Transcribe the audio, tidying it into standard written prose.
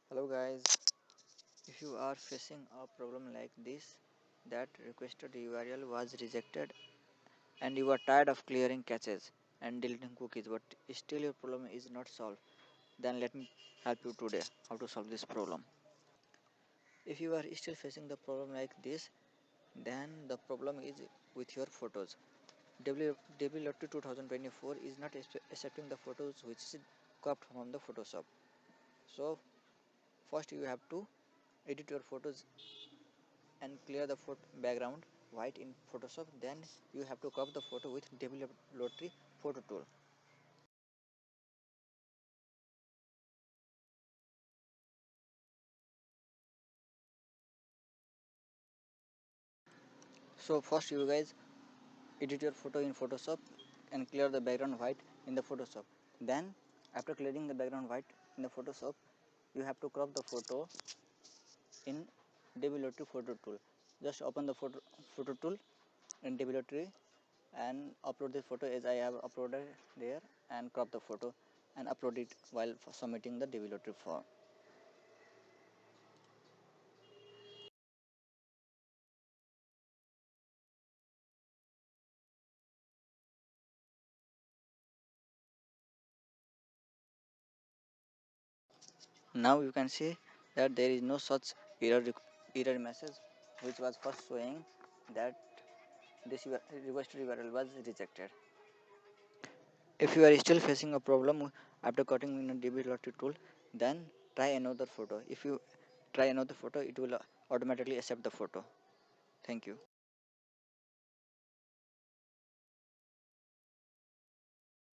Hello guys, if you are facing a problem like this, that requested URL was rejected and you are tired of clearing caches and deleting cookies but still your problem is not solved, then let me help you today how to solve this problem. If you are still facing the problem like this, then the problem is with your photos. WLOT 2024 is not accepting the photos which is cropped from the Photoshop. So first you have to edit your photos and clear the background white in Photoshop. Then you have to crop the photo with Double Lottery photo tool. So first you guys edit your photo in Photoshop and clear the background white in the Photoshop. Then after clearing the background white in the Photoshop, you have to crop the photo in Double Lottery photo tool. Just open the photo tool in Double Lottery and upload the photo as I have uploaded there, and crop the photo and upload it while submitting the Double Lottery form. Now you can see that there is no such error message which was first showing that this requested URL was rejected. If you are still facing a problem after cutting in a DB lottery tool, then try another photo. If you try another photo, it will automatically accept the photo. Thank you.